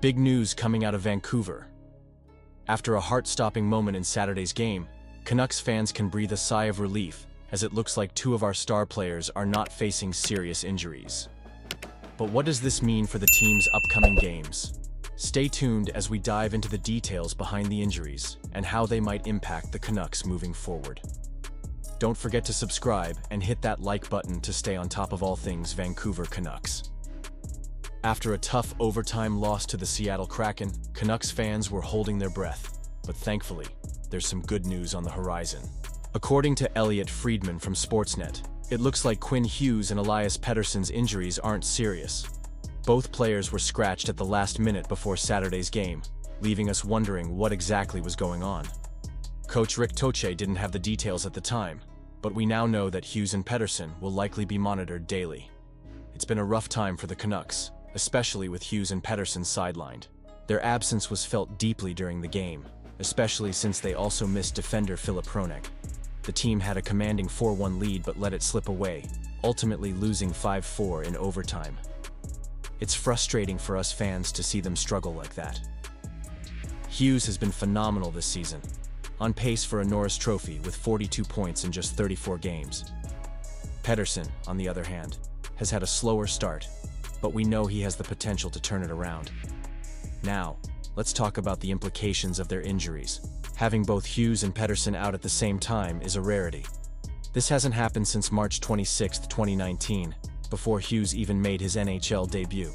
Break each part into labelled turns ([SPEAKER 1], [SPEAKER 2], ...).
[SPEAKER 1] Big news coming out of Vancouver. After a heart-stopping moment in Saturday's game, Canucks fans can breathe a sigh of relief, as it looks like two of our star players are not facing serious injuries. But what does this mean for the team's upcoming games? Stay tuned as we dive into the details behind the injuries and how they might impact the Canucks moving forward. Don't forget to subscribe and hit that like button to stay on top of all things Vancouver Canucks. After a tough overtime loss to the Seattle Kraken, Canucks fans were holding their breath. But thankfully, there's some good news on the horizon. According to Elliotte Friedman from Sportsnet, it looks like Quinn Hughes and Elias Pettersson's injuries aren't serious. Both players were scratched at the last minute before Saturday's game, leaving us wondering what exactly was going on. Coach Rick Tocchet didn't have the details at the time, but we now know that Hughes and Pettersson will likely be monitored daily. It's been a rough time for the Canucks, especially with Hughes and Pettersson sidelined. Their absence was felt deeply during the game, especially since they also missed defender Filip Hronek. The team had a commanding 4-1 lead but let it slip away, ultimately losing 5-4 in overtime. It's frustrating for us fans to see them struggle like that. Hughes has been phenomenal this season, on pace for a Norris Trophy with 42 points in just 34 games. Pettersson, on the other hand, has had a slower start, but we know he has the potential to turn it around. Now, let's talk about the implications of their injuries. Having both Hughes and Pettersson out at the same time is a rarity. This hasn't happened since March 26, 2019, before Hughes even made his NHL debut.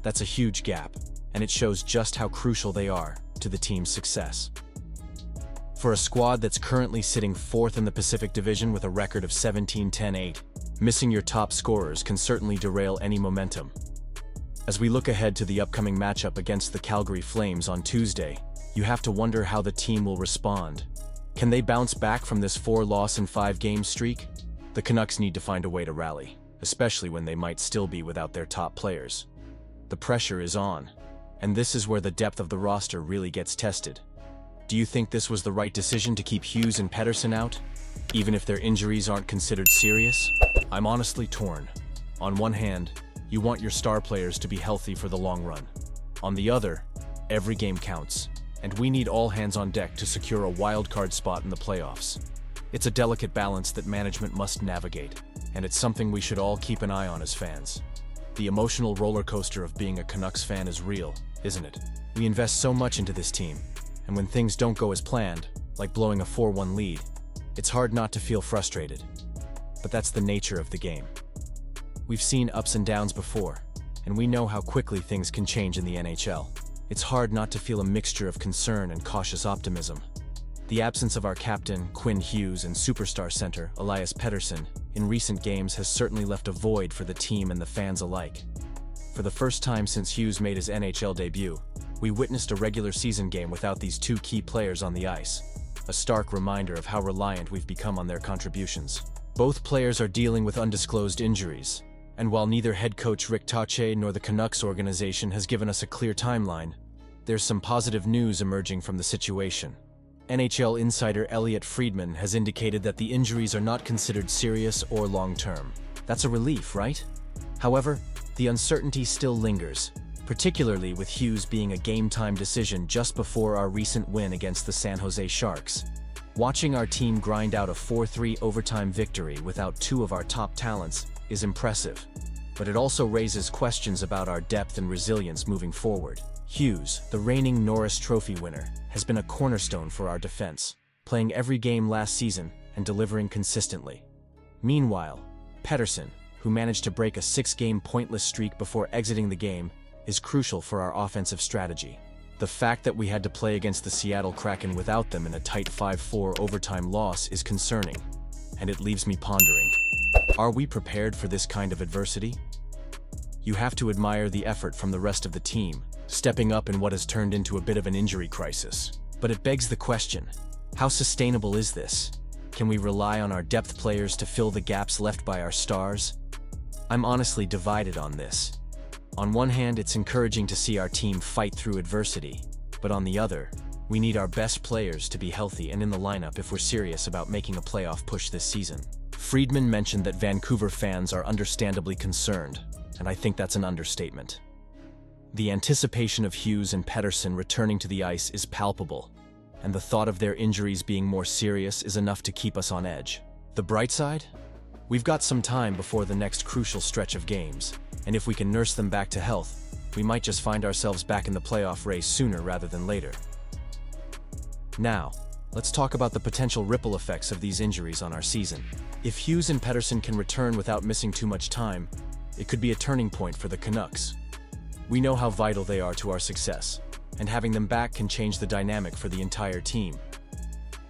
[SPEAKER 1] That's a huge gap, and it shows just how crucial they are to the team's success. For a squad that's currently sitting fourth in the Pacific Division with a record of 17-10-8, missing your top scorers can certainly derail any momentum. As we look ahead to the upcoming matchup against the Calgary Flames on Tuesday, you have to wonder how the team will respond. Can they bounce back from this 4-loss in 5-game streak? The Canucks need to find a way to rally, especially when they might still be without their top players. The pressure is on, and this is where the depth of the roster really gets tested. Do you think this was the right decision to keep Hughes and Pettersson out, even if their injuries aren't considered serious? I'm honestly torn. On one hand, you want your star players to be healthy for the long run. On the other, every game counts, and we need all hands on deck to secure a wild-card spot in the playoffs. It's a delicate balance that management must navigate, and it's something we should all keep an eye on as fans. The emotional roller coaster of being a Canucks fan is real, isn't it? We invest so much into this team, and when things don't go as planned, like blowing a 4-1 lead, it's hard not to feel frustrated. But that's the nature of the game. We've seen ups and downs before, and we know how quickly things can change in the NHL. It's hard not to feel a mixture of concern and cautious optimism. The absence of our captain, Quinn Hughes, and superstar center, Elias Pettersson, in recent games has certainly left a void for the team and the fans alike. For the first time since Hughes made his NHL debut, we witnessed a regular season game without these two key players on the ice, a stark reminder of how reliant we've become on their contributions. Both players are dealing with undisclosed injuries, and while neither head coach Rick Tocchet nor the Canucks organization has given us a clear timeline, there's some positive news emerging from the situation. NHL insider Elliotte Friedman has indicated that the injuries are not considered serious or long-term. That's a relief, right? However, the uncertainty still lingers, particularly with Hughes being a game-time decision just before our recent win against the San Jose Sharks. Watching our team grind out a 4-3 overtime victory without two of our top talents is impressive, but it also raises questions about our depth and resilience moving forward. Hughes, the reigning Norris Trophy winner, has been a cornerstone for our defense, playing every game last season and delivering consistently. Meanwhile, Pettersson, who managed to break a 6-game pointless streak before exiting the game, is crucial for our offensive strategy. The fact that we had to play against the Seattle Kraken without them in a tight 5-4 overtime loss is concerning, and it leaves me pondering. Are we prepared for this kind of adversity? You have to admire the effort from the rest of the team, stepping up in what has turned into a bit of an injury crisis. But it begs the question, how sustainable is this? Can we rely on our depth players to fill the gaps left by our stars? I'm honestly divided on this. On one hand, it's encouraging to see our team fight through adversity, but on the other, we need our best players to be healthy and in the lineup if we're serious about making a playoff push this season. Friedman mentioned that Vancouver fans are understandably concerned, and I think that's an understatement. The anticipation of Hughes and Pettersson returning to the ice is palpable, and the thought of their injuries being more serious is enough to keep us on edge. The bright side? We've got some time before the next crucial stretch of games, and if we can nurse them back to health, we might just find ourselves back in the playoff race sooner rather than later. Now, let's talk about the potential ripple effects of these injuries on our season. If Hughes and Pettersson can return without missing too much time, it could be a turning point for the Canucks. We know how vital they are to our success, and having them back can change the dynamic for the entire team.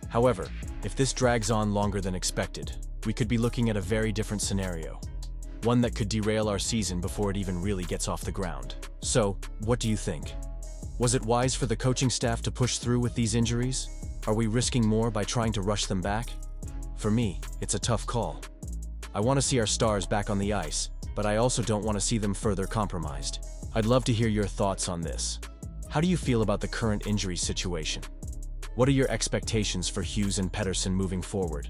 [SPEAKER 1] However, if this drags on longer than expected, we could be looking at a very different scenario. One that could derail our season before it even really gets off the ground. So, what do you think? Was it wise for the coaching staff to push through with these injuries? Are we risking more by trying to rush them back? For me, it's a tough call. I want to see our stars back on the ice, but I also don't want to see them further compromised. I'd love to hear your thoughts on this. How do you feel about the current injury situation? What are your expectations for Hughes and Pettersson moving forward?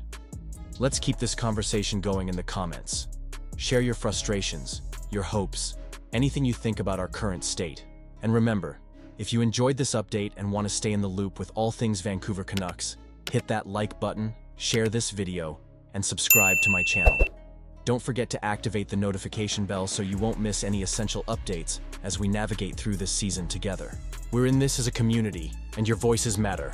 [SPEAKER 1] Let's keep this conversation going in the comments. Share your frustrations, your hopes, anything you think about our current state. And remember, if you enjoyed this update and want to stay in the loop with all things Vancouver Canucks, hit that like button, share this video, and subscribe to my channel. Don't forget to activate the notification bell so you won't miss any essential updates as we navigate through this season together. We're in this as a community, and your voices matter.